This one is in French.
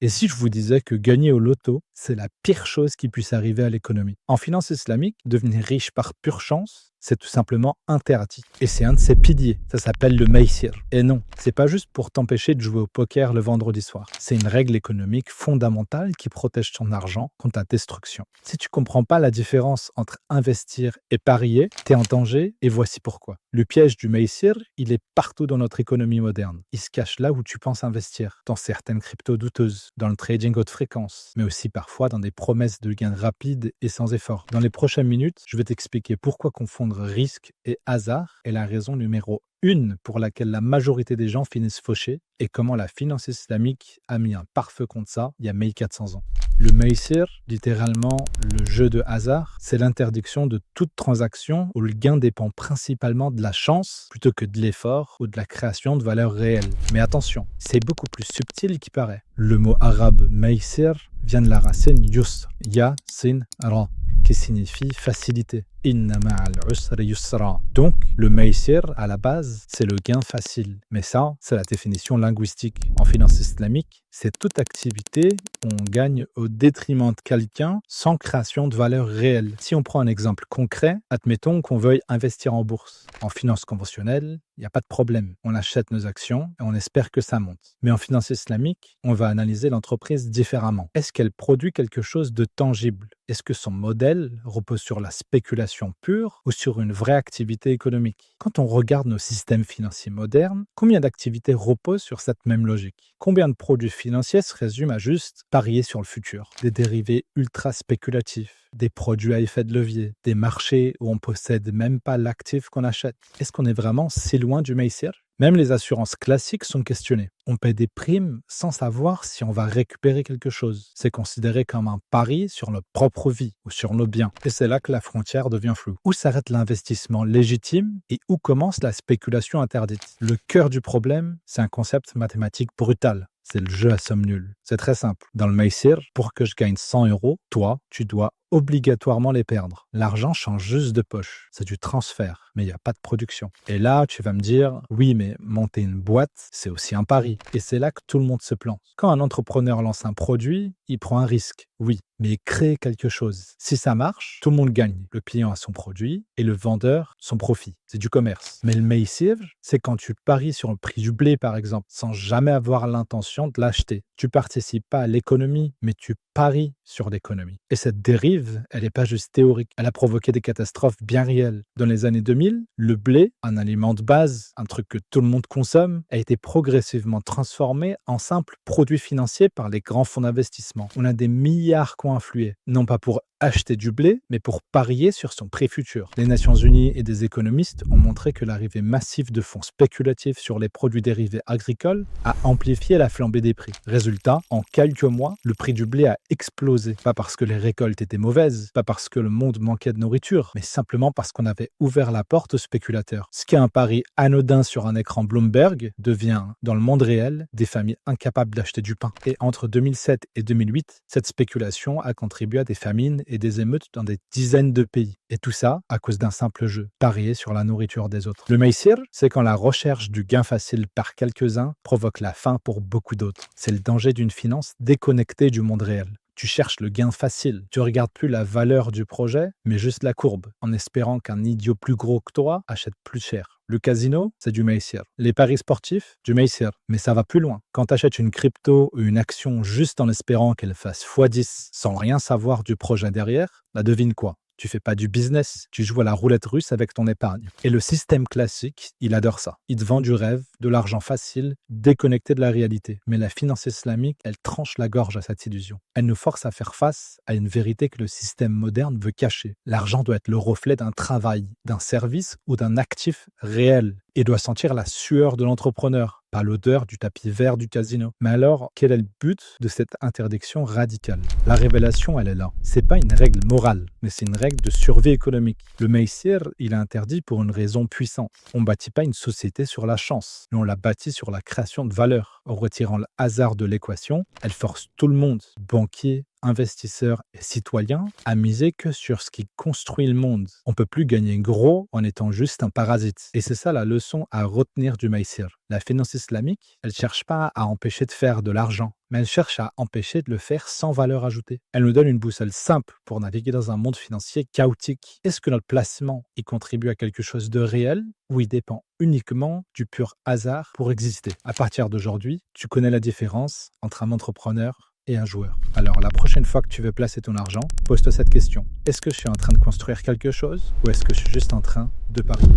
Et si je vous disais que gagner au loto, c'est la pire chose qui puisse arriver à l'économie? En finance islamique, devenir riche par pure chance, c'est tout simplement interdit. Et c'est un de ses piliers. Ça s'appelle le maïsir. Et non, c'est pas juste pour t'empêcher de jouer au poker le vendredi soir. C'est une règle économique fondamentale qui protège ton argent contre la destruction. Si tu comprends pas la différence entre investir et parier, t'es en danger et voici pourquoi. Le piège du maïsir, il est partout dans notre économie moderne. Il se cache là où tu penses investir, dans certaines cryptos douteuses, dans le trading haute fréquence, mais aussi parfois dans des promesses de gains rapides et sans effort. Dans les prochaines minutes, je vais t'expliquer pourquoi confondre risque et hasard est la raison numéro 1 pour laquelle la majorité des gens finissent fauchés et comment la finance islamique a mis un pare-feu contre ça il y a 1400 ans. Le maïsir, littéralement le jeu de hasard, c'est l'interdiction de toute transaction où le gain dépend principalement de la chance plutôt que de l'effort ou de la création de valeur réelle. Mais attention, c'est beaucoup plus subtil qu'il paraît. Le mot arabe maïsir vient de la racine yusr, ya, sin, ra, qui signifie facilité. Inna ma'al usri yusra. Donc, le maïsir, à la base, c'est le gain facile. Mais ça, c'est la définition linguistique. En finance islamique, c'est toute activité où on gagne au détriment de quelqu'un sans création de valeur réelle. Si on prend un exemple concret, admettons qu'on veuille investir en bourse. En finance conventionnelle, il n'y a pas de problème. On achète nos actions et on espère que ça monte. Mais en finance islamique, on va analyser l'entreprise différemment. Est-ce qu'elle produit quelque chose de tangible? Est-ce que son modèle repose sur la spéculation pure ou sur une vraie activité économique? Quand on regarde nos systèmes financiers modernes, combien d'activités reposent sur cette même logique? Combien de produits financiers se résument à juste parier sur le futur? Des dérivés ultra spéculatifs, des produits à effet de levier, des marchés où on possède même pas l'actif qu'on achète. Est-ce qu'on est vraiment si loin du maïsir? Même les assurances classiques sont questionnées. On paie des primes sans savoir si on va récupérer quelque chose. C'est considéré comme un pari sur notre propre vie ou sur nos biens. Et c'est là que la frontière devient floue. Où s'arrête l'investissement légitime et où commence la spéculation interdite? Le cœur du problème, c'est un concept mathématique brutal. C'est le jeu à somme nulle. C'est très simple. Dans le maïsir, pour que je gagne 100 euros, toi, tu dois obligatoirement les perdre. L'argent change juste de poche. C'est du transfert, mais il n'y a pas de production. Et là, tu vas me dire, oui, mais monter une boîte, c'est aussi un pari. Et c'est là que tout le monde se plante. Quand un entrepreneur lance un produit, il prend un risque, oui, mais il crée quelque chose. Si ça marche, tout le monde gagne. Le client a son produit et le vendeur son profit. C'est du commerce. Mais le maïsir, c'est quand tu paries sur le prix du blé, par exemple, sans jamais avoir l'intention de l'acheter. Tu participes pas à l'économie, mais tu paries sur l'économie. Et cette dérive, elle n'est pas juste théorique. Elle a provoqué des catastrophes bien réelles. Dans les années 2000, le blé, un aliment de base, un truc que tout le monde consomme, a été progressivement transformé en simple produit financier par les grands fonds d'investissement. On a des milliards qui ont influé, non pas pour acheter du blé, mais pour parier sur son prix futur. Les Nations Unies et des économistes ont montré que l'arrivée massive de fonds spéculatifs sur les produits dérivés agricoles a amplifié la flambée des prix. Résultat, en quelques mois, le prix du blé a explosé. Pas parce que les récoltes étaient mauvaises, pas parce que le monde manquait de nourriture, mais simplement parce qu'on avait ouvert la porte aux spéculateurs. Ce qui est un pari anodin sur un écran Bloomberg devient, dans le monde réel, des familles incapables d'acheter du pain. Et entre 2007 et 2008, cette spéculation a contribué à des famines et des émeutes dans des dizaines de pays. Et tout ça à cause d'un simple jeu, parier sur la nourriture des autres. Le maïsir, c'est quand la recherche du gain facile par quelques-uns provoque la faim pour beaucoup d'autres. C'est le danger d'une finance déconnectée du monde réel. Tu cherches le gain facile. Tu regardes plus la valeur du projet, mais juste la courbe, en espérant qu'un idiot plus gros que toi achète plus cher. Le casino, c'est du maïsir. Les paris sportifs, du maïsir. Mais ça va plus loin. Quand tu achètes une crypto ou une action juste en espérant qu'elle fasse x10 sans rien savoir du projet derrière, bah devine quoi? Tu fais pas du business, tu joues à la roulette russe avec ton épargne. Et le système classique, il adore ça. Il te vend du rêve, de l'argent facile, déconnecté de la réalité. Mais la finance islamique, elle tranche la gorge à cette illusion. Elle nous force à faire face à une vérité que le système moderne veut cacher. L'argent doit être le reflet d'un travail, d'un service ou d'un actif réel et doit sentir la sueur de l'entrepreneur, pas l'odeur du tapis vert du casino. Mais alors, quel est le but de cette interdiction radicale? La révélation, elle est là. C'est pas une règle morale, mais c'est une règle de survie économique. Le maïsir, il est interdit pour une raison puissante. On bâtit pas une société sur la chance, mais on la bâtit sur la création de valeur. En retirant le hasard de l'équation, elle force tout le monde, banquiers, investisseurs et citoyens à miser que sur ce qui construit le monde. On peut plus gagner gros en étant juste un parasite. Et c'est ça la leçon à retenir du Maïsir. La finance islamique, elle cherche pas à empêcher de faire de l'argent, mais elle cherche à empêcher de le faire sans valeur ajoutée. Elle nous donne une boussole simple pour naviguer dans un monde financier chaotique. Est-ce que notre placement y contribue à quelque chose de réel ou il dépend uniquement du pur hasard pour exister? À partir d'aujourd'hui, tu connais la différence entre un entrepreneur et un joueur. Alors, la prochaine fois que tu veux placer ton argent, pose-toi cette question. Est-ce que je suis en train de construire quelque chose ou est-ce que je suis juste en train de parier?